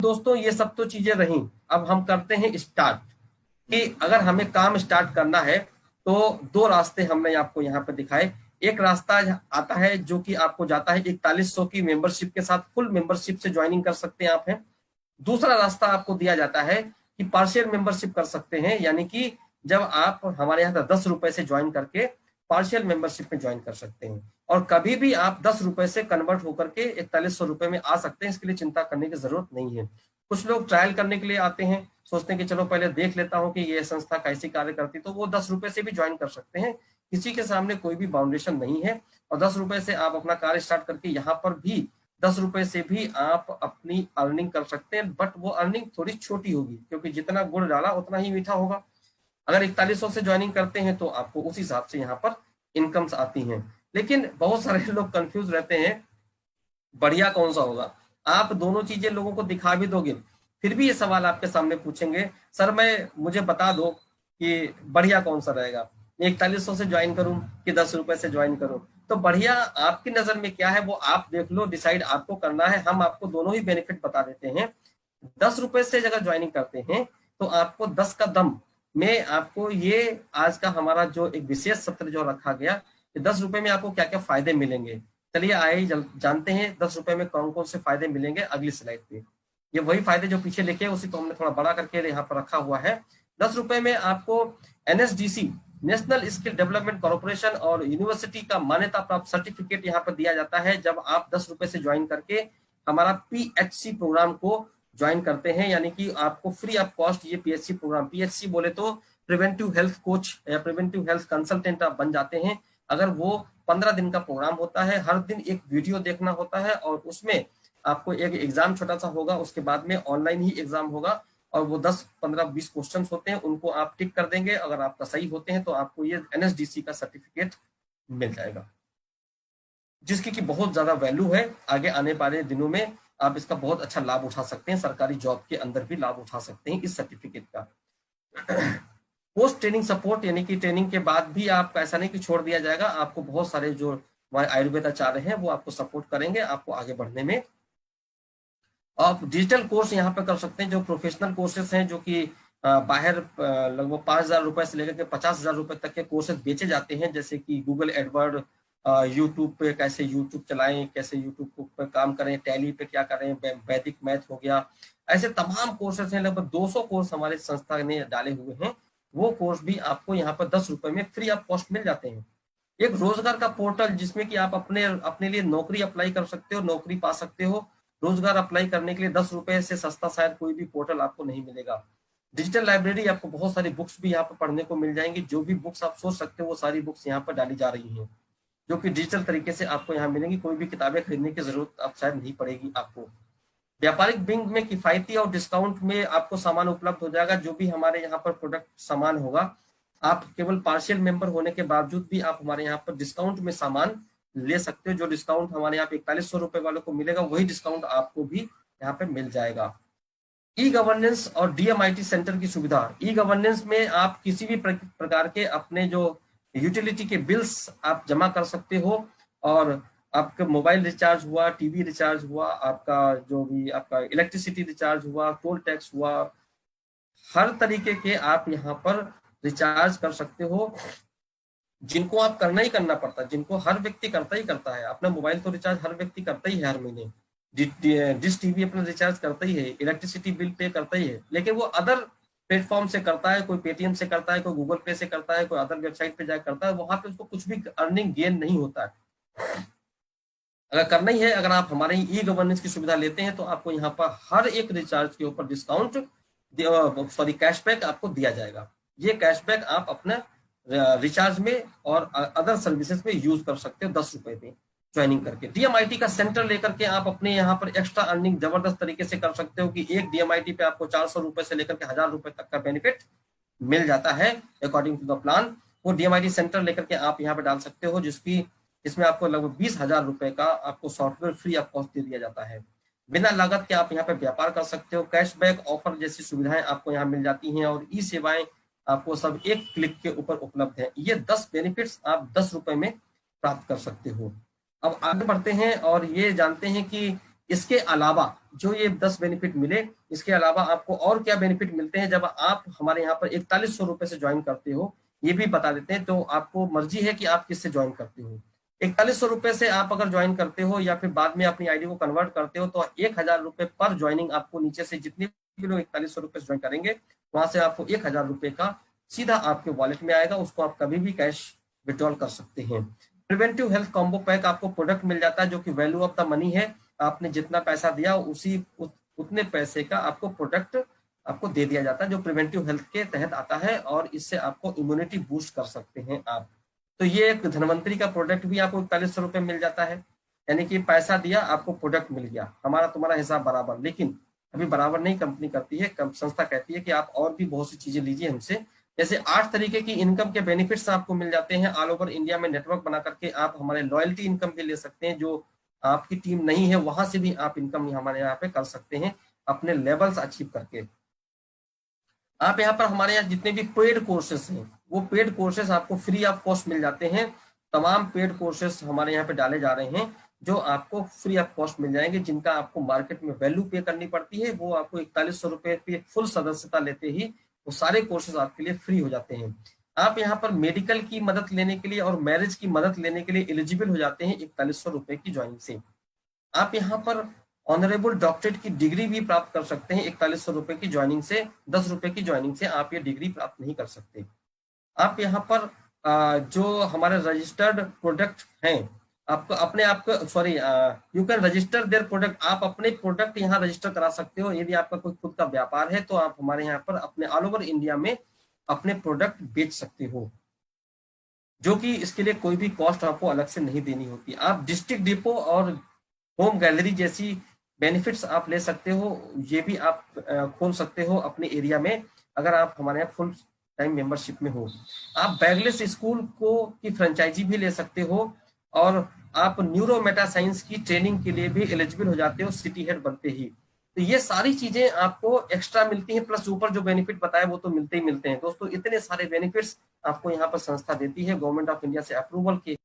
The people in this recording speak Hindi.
दोस्तों ये सब तो चीजें रही, अब हम करते हैं स्टार्ट कि अगर हमें काम स्टार्ट करना है तो दो रास्ते हमने आपको यहाँ पे दिखाए। एक रास्ता आता है जो कि आपको जाता है 4100 की मेंबरशिप के साथ, फुल मेंबरशिप से ज्वाइनिंग कर सकते हैं आप हैं। दूसरा रास्ता आपको दिया जाता है कि पार्शियल मेंबरशिप कर सकते हैं, यानी कि जब आप हमारे यहाँ 10 रुपए से ज्वाइन करके पार्शियल मेंबरशिप में ज्वाइन कर सकते हैं, और कभी भी आप 10 रुपए से कन्वर्ट होकर के 4100 रुपए में आ सकते हैं। इसके लिए चिंता करने की जरूरत नहीं है। कुछ लोग ट्रायल करने के लिए आते हैं, सोचते हैं कि चलो पहले देख लेता हूं कि ये संस्था कैसी कार्य करती, तो वो 10 रुपए से भी ज्वाइन कर सकते हैं। किसी के सामने कोई भी बाउंडेशन नहीं है, और 10 रुपए से आप अपना कार्य स्टार्ट करके यहाँ पर भी 10 रुपए से भी आप अपनी अर्निंग कर सकते हैं। बट वो अर्निंग थोड़ी छोटी होगी, क्योंकि जितना गुड़ डाला उतना ही मीठा होगा। अगर 4100 से ज्वाइनिंग करते हैं तो आपको उस हिसाब से यहाँ पर इनकम्स आती हैं। लेकिन बहुत सारे लोग कंफ्यूज रहते हैं बढ़िया कौन सा होगा। आप दोनों चीजें लोगों को दिखा भी दोगे, फिर भी ये सवाल आपके सामने पूछेंगे, सर मुझे बता दो कि बढ़िया कौन सा रहेगा, 4100 से ज्वाइन करूं कि 10 रुपए से ज्वाइन करूं। तो बढ़िया आपकी नजर में क्या है वो आप देख लो, डिसाइड आपको करना है। हम आपको दोनों ही बेनिफिट बता देते हैं। 10 रुपए से अगर ज्वाइनिंग करते हैं तो आपको 10 का दम में आपको ये आज का हमारा जो एक विशेष सत्र जो रखा गया कि 10 रुपए में आपको क्या क्या फायदे मिलेंगे। चलिए आइए जानते हैं 10 रुपए में कौन कौन से फायदे मिलेंगे अगली स्लाइड पे। ये वही फायदे जो पीछे लिखे उसी को हमने थोड़ा बड़ा करके यहाँ पर रखा हुआ है। 10 रुपए में आपको NSDC national skill development corporation और यूनिवर्सिटी का मान्यता प्राप्त सर्टिफिकेट यहाँ पर दिया जाता है जब आप 10 रुपए से ज्वाइन करके हमारा PHC प्रोग्राम को ज्वाइन करते हैं। यानी कि आपको फ्री ऑफ कॉस्ट ये PHC प्रोग्राम, PHC बोले तो प्रिवेंटिव हेल्थ कोच या प्रिवेंटिव हेल्थ कंसल्टेंट आप बन जाते हैं। अगर वो 15 दिन का प्रोग्राम होता है, हर दिन एक वीडियो देखना होता है, और उसमें आपको एक एग्जाम छोटा सा होगा, उसके बाद में ऑनलाइन ही एग्जाम होगा, और वो 10, 15, 20 क्वेश्चन होते हैं, उनको आप टिक कर देंगे। अगर आपका सही होते हैं तो आपको ये NSDC का सर्टिफिकेट मिल जाएगा, जिसकी की बहुत ज्यादा वैल्यू है। आगे आने वाले दिनों में आप इसका बहुत अच्छा लाभ उठा सकते हैं, सरकारी जॉब के अंदर भी लाभ उठा सकते हैं इस सर्टिफिकेट का। पोस्ट ट्रेनिंग सपोर्ट, यानी कि ट्रेनिंग के बाद भी आपको ऐसा नहीं कि छोड़ दिया जाएगा, आपको बहुत सारे जो हमारे आयुर्वेद आचार्य हैं वो आपको सपोर्ट करेंगे आपको आगे बढ़ने में। आप डिजिटल कोर्स यहाँ पे कर सकते हैं, जो प्रोफेशनल कोर्सेज हैं, जो कि बाहर लगभग 5,000 रुपए से लेकर के 50,000 रुपए तक के कोर्सेज बेचे जाते हैं, जैसे कि गूगल एडवर्ड, यूट्यूब पे कैसे यूट्यूब चलाएं, कैसे यूट्यूब पे काम करें, टैली पे क्या करें, वैदिक मैथ हो गया, ऐसे तमाम कोर्सेज हैं। लगभग 200 कोर्स हमारे संस्था ने डाले हुए हैं। वो कोर्स भी आपको यहाँ पर 10 रुपए में फ्री ऑफ कॉस्ट मिल जाते हैं। एक रोजगार का पोर्टल जिसमें कि आप अपने लिए नौकरी अप्लाई कर सकते हो, नौकरी पा सकते हो। रोजगार अप्लाई करने के लिए 10 रुपए से सस्ता शायद कोई भी पोर्टल आपको नहीं मिलेगा। डिजिटल लाइब्रेरी, आपको बहुत सारी बुक्स भी यहाँ पर पढ़ने को मिल जाएंगी। जो भी बुक्स आप सोच सकते हो वो सारी बुक्स यहाँ पर डाली जा रही हैं, जो कि डिजिटल तरीके से आपको यहाँ मिलेंगी। कोई भी किताबें खरीदने की जरूरत अब शायद नहीं पड़ेगी आपको। व्यापारिक विंग में किफायती और डिस्काउंट में आपको सामान उपलब्ध हो जाएगा। जो भी हमारे यहाँ पर प्रोडक्ट सामान होगा, आप केवल पार्शियल मेंबर होने के बावजूद भी आप हमारे यहाँ पर डिस्काउंट में सामान ले सकते हो। जो डिस्काउंट हमारे यहाँ पे 4100 रुपए वालों को मिलेगा, वही डिस्काउंट आपको भी यहाँ पे मिल जाएगा। ई गवर्नेंस और DMIT सेंटर की सुविधा। ई गवर्नेंस में आप किसी भी प्रकार के अपने जो यूटिलिटी के बिल्स आप जमा कर सकते हो, और आपका मोबाइल रिचार्ज हुआ, टीवी रिचार्ज हुआ, आपका जो भी आपका इलेक्ट्रिसिटी रिचार्ज हुआ, टोल टैक्स हुआ, हर तरीके के आप यहाँ पर रिचार्ज कर सकते हो, जिनको आप करना ही करना पड़ता है, जिनको हर व्यक्ति करता ही करता है। अपना मोबाइल तो रिचार्ज हर व्यक्ति करता ही है, हर महीने डिश टीवी अपना रिचार्ज करता ही है, इलेक्ट्रिसिटी बिल पे करता ही है। लेकिन वो अदर प्लेटफॉर्म से करता है, कोई पेटीएम से करता है, कोई गूगल पे से करता है, कोई अदर वेबसाइट पे जाकर करता है, वहां पे उसको कुछ भी अर्निंग गेन नहीं होता है। अगर करना ही है, अगर आप हमारे ई गवर्नेंस की सुविधा लेते हैं तो आपको यहाँ पर हर एक रिचार्ज के ऊपर डिस्काउंट, सॉरी कैशबैक आपको दिया जाएगा। ये कैशबैक आप अपना रिचार्ज में और अदर सर्विसेज में यूज कर सकते हो 10 रुपए में ज्वाइनिंग करके। DMIT का सेंटर लेकर के आप अपने यहाँ पर एक्स्ट्रा अर्निंग जबरदस्त तरीके से कर सकते हो कि एक DMIT पे आपको 400 रुपए से लेकर के 1000 रुपए तक का बेनिफिट मिल जाता है अकॉर्डिंग टू द प्लान। वो DMIT सेंटर लेकर के आप यहाँ पे डाल सकते हो, इसमें आपको लगभग 20,000 रुपए का आपको सॉफ्टवेयर फ्री ऑफ कॉस्ट दे दिया जाता है। बिना लागत के आप यहाँ पे व्यापार कर सकते हो। कैशबैक ऑफर जैसी सुविधाएं आपको यहाँ मिल जाती हैं, और ई सेवाएं आपको सब एक क्लिक के ऊपर उपलब्ध है। ये 10 बेनिफिट्स आप 10 रुपए में प्राप्त कर सकते हो। अब आगे बढ़ते हैं और ये जानते हैं कि इसके अलावा जो ये 10 बेनिफिट मिले, इसके अलावा आपको और क्या बेनिफिट मिलते हैं जब आप हमारे यहाँ पर 4100 रुपए से ज्वाइन करते हो, ये भी बता देते हैं। तो आपको मर्जी है कि आप किससे ज्वाइन करते हो। 4100 रुपए से आप अगर ज्वाइन करते हो या फिर बाद में अपनी आईडी को कन्वर्ट करते हो तो 1000 रुपए पर ज्वाइनिंग आपको नीचे से जितने भी लोग 4100 रुपए से ज्वाइन करेंगे वहां से आपको 1000 रुपए का सीधा आपके वॉलेट में आएगा, उसको आप कभी भी कैश विड्रॉल कर सकते हैं। प्रिवेंटिव हेल्थ कॉम्बो पैक आपको प्रोडक्ट मिल जाता है जो कि वैल्यू ऑफ द मनी है, आपने जितना पैसा दिया उतने पैसे का आपको प्रोडक्ट आपको दे दिया जाता है जो प्रिवेंटिव हेल्थ के तहत आता है, और इससे आपको इम्यूनिटी बूस्ट कर सकते हैं आप। तो ये एक धनवंतरी का प्रोडक्ट भी आपको 4100 रुपए मिल जाता है, यानी कि पैसा दिया आपको प्रोडक्ट मिल गया, हमारा तुम्हारा हिसाब बराबर। लेकिन अभी बराबर नहीं कंपनी करती है, संस्था कहती है कि आप और भी बहुत सी चीजें लीजिए हमसे। जैसे 8 तरीके की इनकम के बेनिफिट्स आपको मिल जाते हैं ऑल ओवर इंडिया में नेटवर्क बना करके। आप हमारे लॉयल्टी इनकम भी ले सकते हैं, जो आपकी टीम नहीं है वहां से भी आप इनकम हमारे यहाँ पे कर सकते हैं अपने लेवल्स अचीव करके। आप यहाँ पर हमारे यहाँ जितने भी पेड कोर्सेस हैं वो पेड कोर्सेस आपको फ्री ऑफ कॉस्ट मिल जाते हैं। तमाम पेड कोर्सेस हमारे यहाँ पे डाले जा रहे हैं जो आपको फ्री ऑफ कॉस्ट मिल जाएंगे, जिनका आपको मार्केट में वैल्यू पे करनी पड़ती है। वो आपको 4100 रुपए पे फुल सदस्यता लेते ही वो सारे कोर्सेज आपके लिए फ्री हो जाते हैं। आप यहाँ पर मेडिकल की मदद लेने के लिए और मैरिज की मदद लेने के लिए एलिजिबल हो जाते हैं 4100 रुपए की ज्वाइनिंग से। आप यहाँ पर ऑनरेबल डॉक्टरेट की डिग्री भी प्राप्त कर सकते हैं 4100 रुपए की ज्वाइनिंग से। 10 रुपए की ज्वाइनिंग से आप ये डिग्री प्राप्त नहीं कर सकते। आप यहाँ पर जो हमारे रजिस्टर्ड प्रोडक्ट हैं, आपको अपने आप को sorry you can register their product, आप अपने प्रोडक्ट यहाँ रजिस्टर करा सकते हो। यदि आपका कोई खुद का व्यापार है तो आप हमारे यहाँ पर अपने ऑल ओवर इंडिया में अपने प्रोडक्ट बेच सकते हो, जो कि इसके लिए कोई भी कॉस्ट आपको अलग से नहीं देनी होती। आप डिस्ट्रिक्ट डिपो और होम गैलरी जैसी बेनिफिट्स आप ले सकते हो, ये भी आप खोल सकते हो अपने एरिया में अगर आप हमारे यहाँ फुल टाइम मेंबरशिप में हो। आप बैगलेस स्कूल को की फ्रेंचाइजी भी ले सकते हो, और आप न्यूरो मेटा साइंस की ट्रेनिंग के लिए भी एलिजिबल हो जाते हो सिटी हेड बनते ही। तो ये सारी चीजें आपको एक्स्ट्रा मिलती हैं, प्लस ऊपर जो बेनिफिट बताया वो तो मिलते ही मिलते हैं दोस्तों। इतने सारे बेनिफिट्स आपको यहाँ पर संस्था देती है गवर्नमेंट ऑफ इंडिया से अप्रूवल के